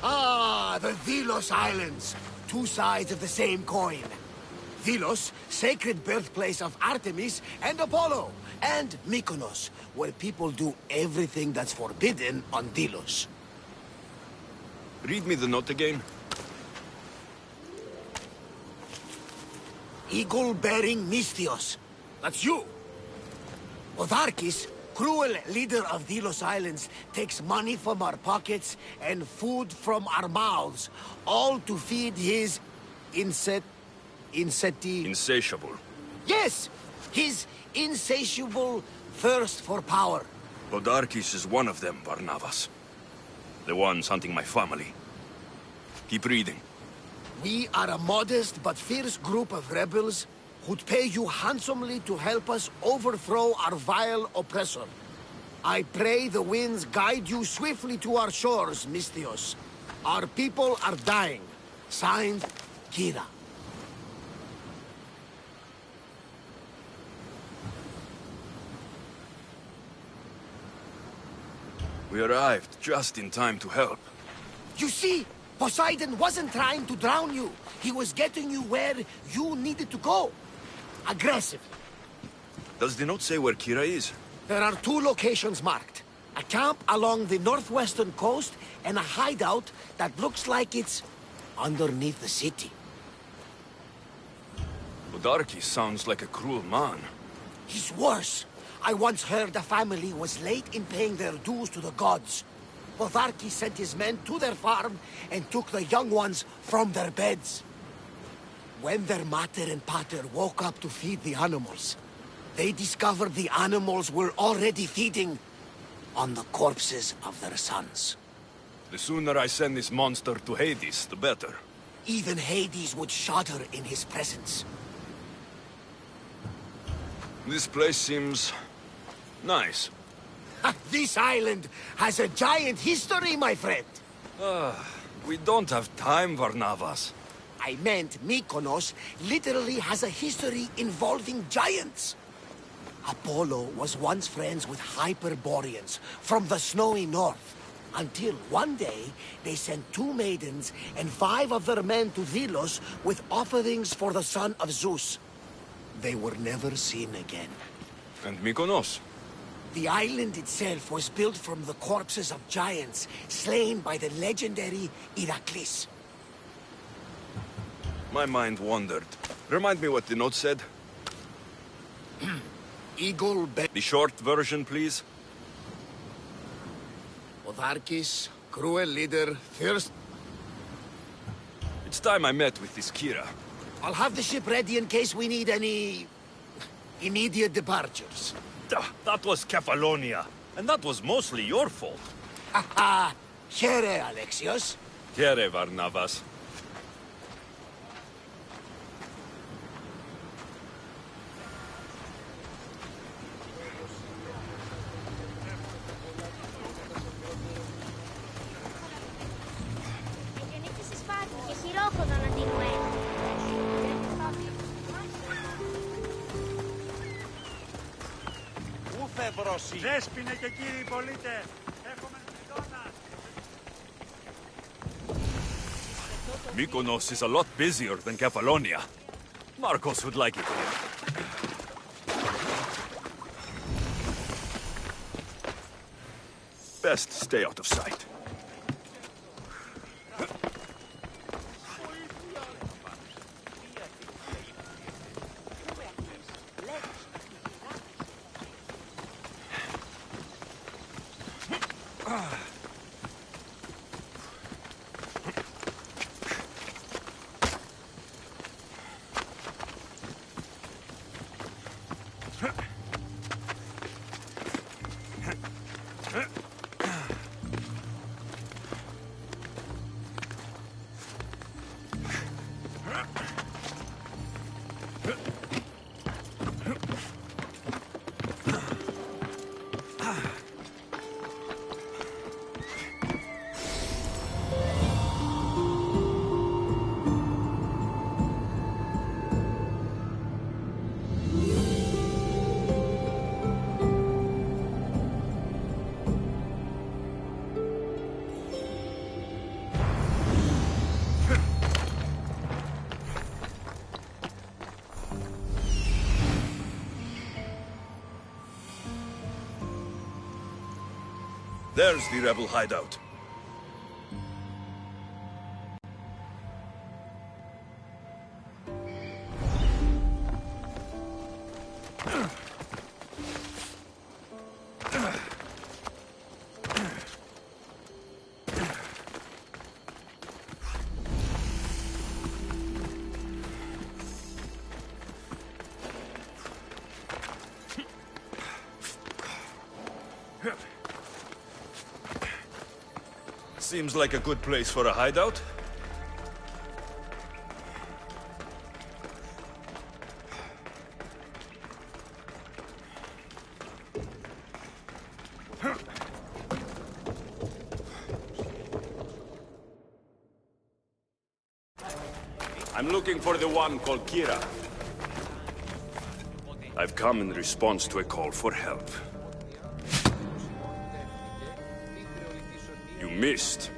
Ah, the Delos Islands. Two sides of the same coin. Delos, sacred birthplace of Artemis and Apollo. And Mykonos, where people do everything that's forbidden on Delos. Read me the note again. Eagle-bearing Misthios. That's you. Otharkis, cruel leader of Delos Islands, takes money from our pockets and food from our mouths, all to feed his Insatiable. Yes! His insatiable thirst for power. Podarkis is one of them, Barnabas. The ones hunting my family. Keep reading. We are a modest but fierce group of rebels who'd pay you handsomely to help us overthrow our vile oppressor. I pray the winds guide you swiftly to our shores, Misthios. Our people are dying. Signed, Kira. We arrived just in time to help. You see, Poseidon wasn't trying to drown you. He was getting you where you needed to go. Aggressive. Does the note say where Kira is? There are two locations marked. A camp along the northwestern coast and a hideout that looks like it's underneath the city. Podarkis sounds like a cruel man. He's worse. I once heard a family was late in paying their dues to the gods. Potharki sent his men to their farm and took the young ones from their beds. When their mater and pater woke up to feed the animals, they discovered the animals were already feeding on the corpses of their sons. The sooner I send this monster to Hades, the better. Even Hades would shudder in his presence. This place seems nice. This island has a giant history, my friend. We don't have time, Varnavas. I meant Mykonos literally has a history involving giants. Apollo was once friends with Hyperboreans from the snowy north, until one day they sent 2 maidens and 5 of their men to Delos with offerings for the son of Zeus. They were never seen again. And Mykonos? The island itself was built from the corpses of giants slain by the legendary Iraklis. My mind wandered. Remind me what the note said. The short version, please. Otharkis, cruel leader, first. It's time I met with this Kira. I'll have the ship ready in case we need any immediate departures. That was Kefalonia, and that was mostly your fault. Haha, here, Alexios. Here, Varnavas. Δέσποινε και κύριοι πολίτες, έχουμε πυλώνα. Mykonos is a lot busier than Kefalonia. Marcos would like it here. Best stay out of sight. There's the rebel hideout. Seems like a good place for a hideout. I'm looking for the one called Kira. I've come in response to a call for help. You missed.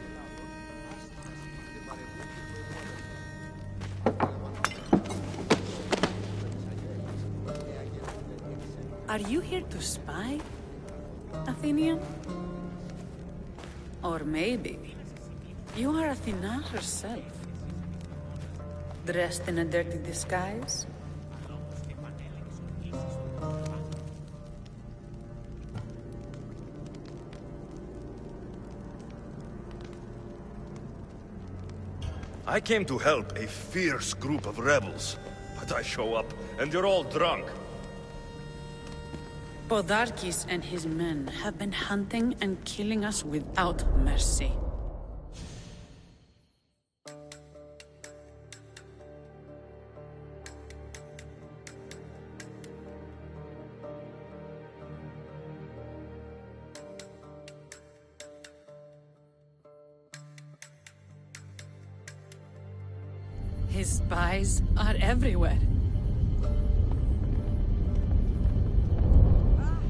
Are you here to spy, Athenian? Or maybe you are Athena herself, dressed in a dirty disguise? I came to help a fierce group of rebels, but I show up and you're all drunk. Podarkes and his men have been hunting and killing us without mercy. His spies are everywhere.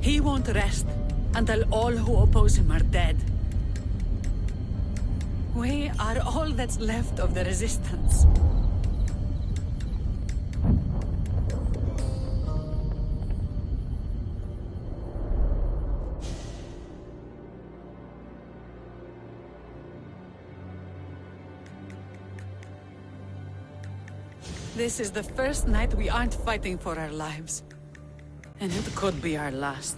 He won't rest until all who oppose him are dead. We are all that's left of the resistance. This is the first night we aren't fighting for our lives. And it could be our last.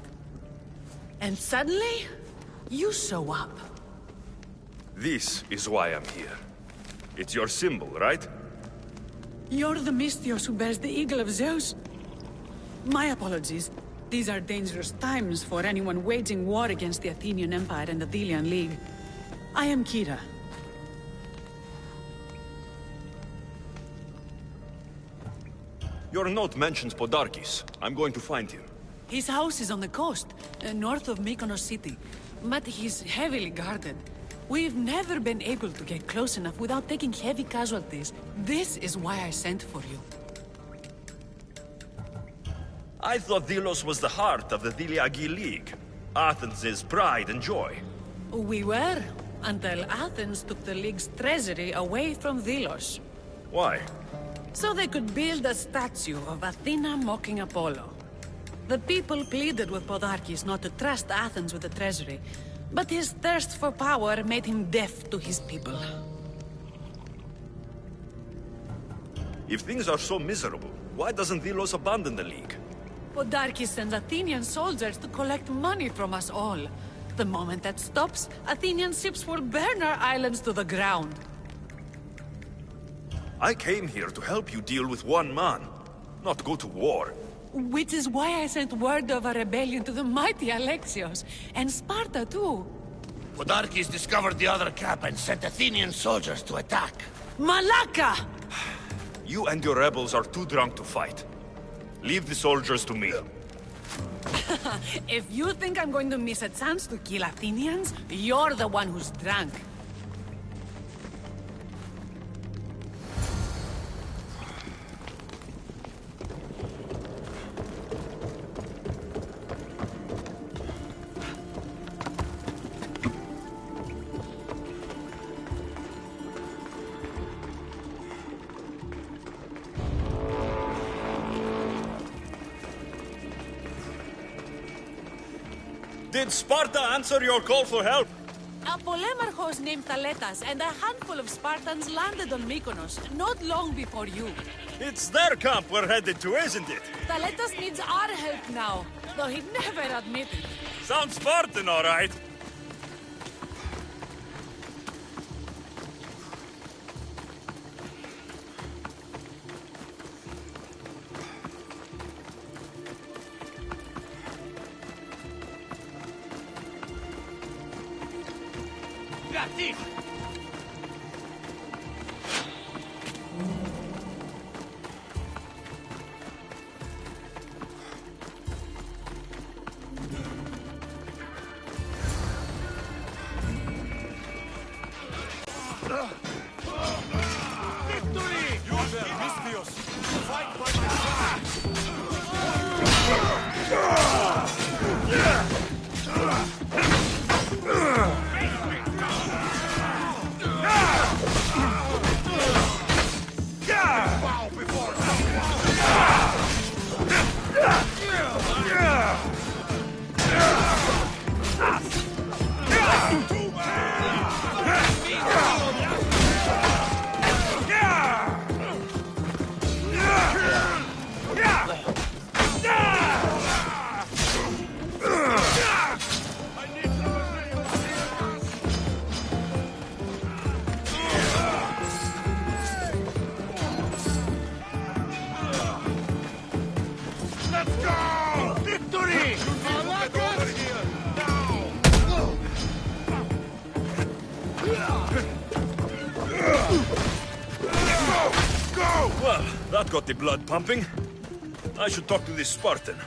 And suddenly, you show up. This is why I'm here. It's your symbol, right? You're the Mystios who bears the eagle of Zeus? My apologies. These are dangerous times for anyone waging war against the Athenian Empire and the Delian League. I am Kira. Your note mentions Podarkes. I'm going to find him. His house is on the coast, north of Mykonos city. But he's heavily guarded. We've never been able to get close enough without taking heavy casualties. This is why I sent for you. I thought Delos was the heart of the Deliagi League. Athens' pride and joy. We were, until Athens took the League's treasury away from Delos. Why? So they could build a statue of Athena mocking Apollo. The people pleaded with Podarkes not to trust Athens with the treasury, but his thirst for power made him deaf to his people. If things are so miserable, why doesn't Delos abandon the League? Podarkes sends Athenian soldiers to collect money from us all. The moment that stops, Athenian ships will burn our islands to the ground. I came here to help you deal with one man, not go to war. Which is why I sent word of a rebellion to the mighty Alexios, and Sparta too. Podarkes discovered the other camp and sent Athenian soldiers to attack. Malaka! You and your rebels are too drunk to fight. Leave the soldiers to me. If you think I'm going to miss a chance to kill Athenians, you're the one who's drunk. Did Sparta answer your call for help? A polemarchos named Thaletas and a handful of Spartans landed on Mykonos not long before you. It's their camp we're headed to, isn't it? Thaletas needs our help now, though he'd never admit it. Sounds Spartan, all right. Well, that got the blood pumping. I should talk to this Spartan.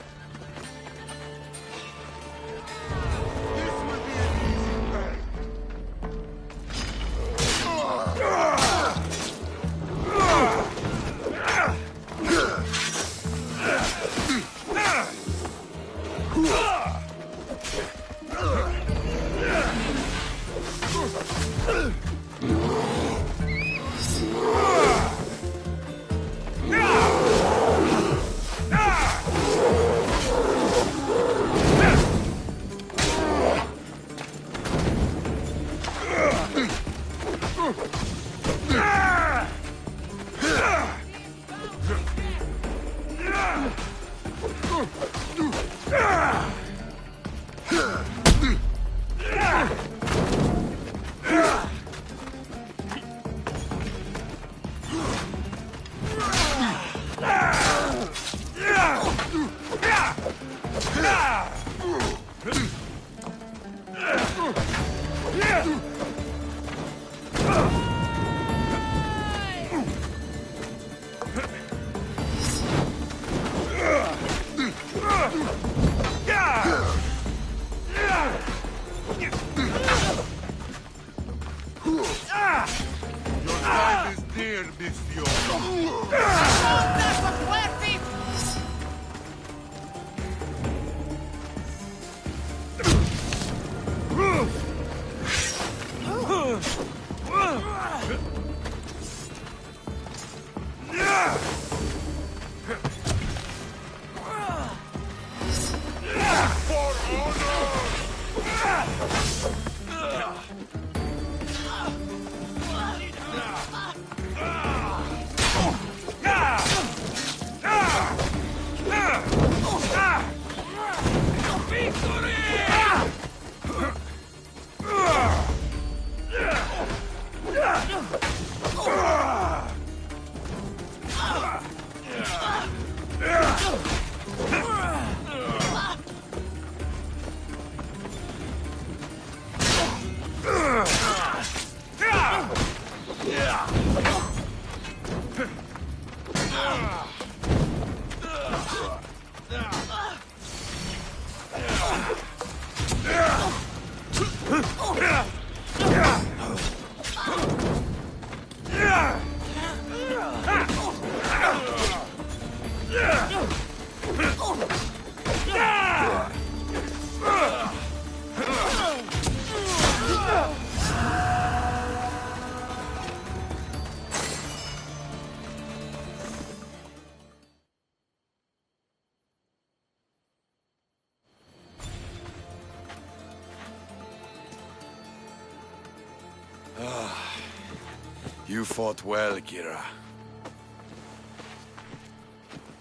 You fought well, Kira.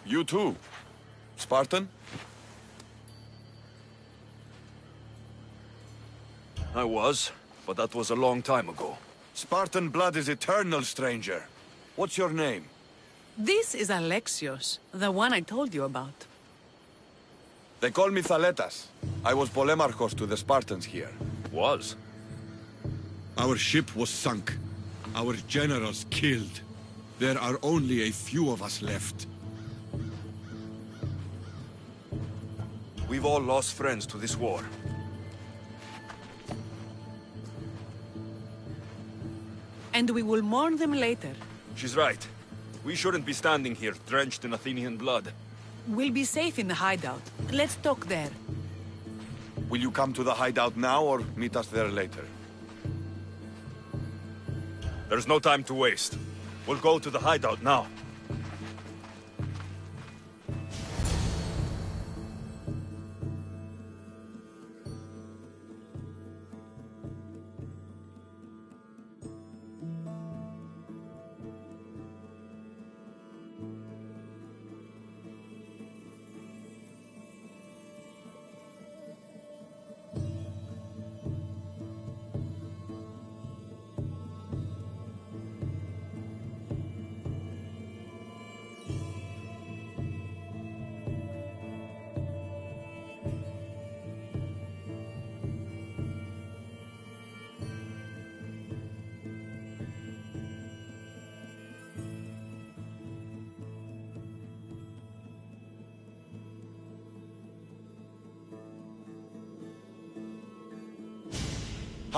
You too. Spartan? I was, but that was a long time ago. Spartan blood is eternal, stranger. What's your name? This is Alexios, the one I told you about. They call me Thaletas. I was Polemarchos to the Spartans here. Was? Our ship was sunk. Our generals killed. There are only a few of us left. We've all lost friends to this war. And we will mourn them later. She's right. We shouldn't be standing here, drenched in Athenian blood. We'll be safe in the hideout. Let's talk there. Will you come to the hideout now or meet us there later? There's no time to waste. We'll go to the hideout now.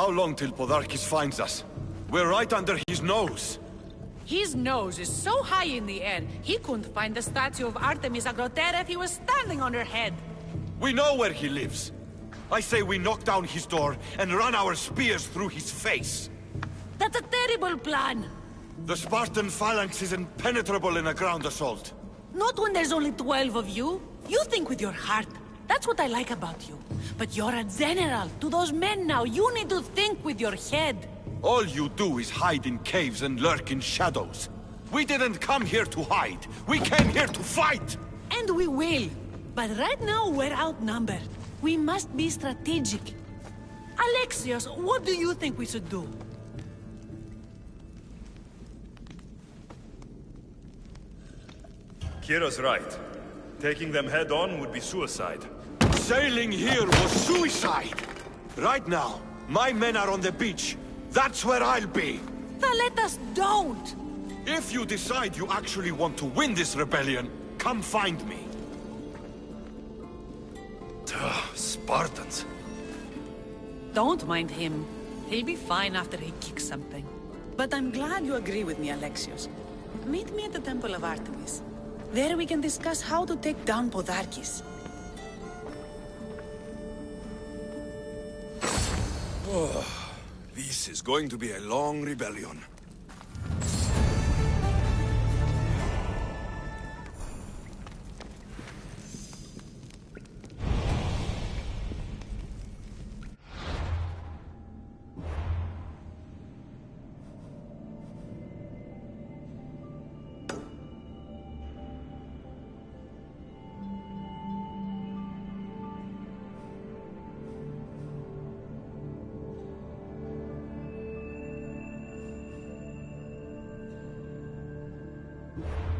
How long till Podarkis finds us? We're right under his nose. His nose is so high in the air, he couldn't find the statue of Artemis Agrotera if he was standing on her head. We know where he lives. I say we knock down his door and run our spears through his face. That's a terrible plan. The Spartan phalanx is impenetrable in a ground assault. Not when there's only 12 of you. You think with your heart. That's what I like about you. But you're a general. To those men now, you need to think with your head. All you do is hide in caves and lurk in shadows. We didn't come here to hide. We came here to fight! And we will. But right now, we're outnumbered. We must be strategic. Alexios, what do you think we should do? Kira's right. Taking them head-on would be suicide. Sailing here was suicide! Right now, my men are on the beach. That's where I'll be! Let us don't! If you decide you actually want to win this rebellion, come find me. Spartans. Don't mind him. He'll be fine after he kicks something. But I'm glad you agree with me, Alexios. Meet me at the Temple of Artemis. There we can discuss how to take down Podarkis. This is going to be a long rebellion. you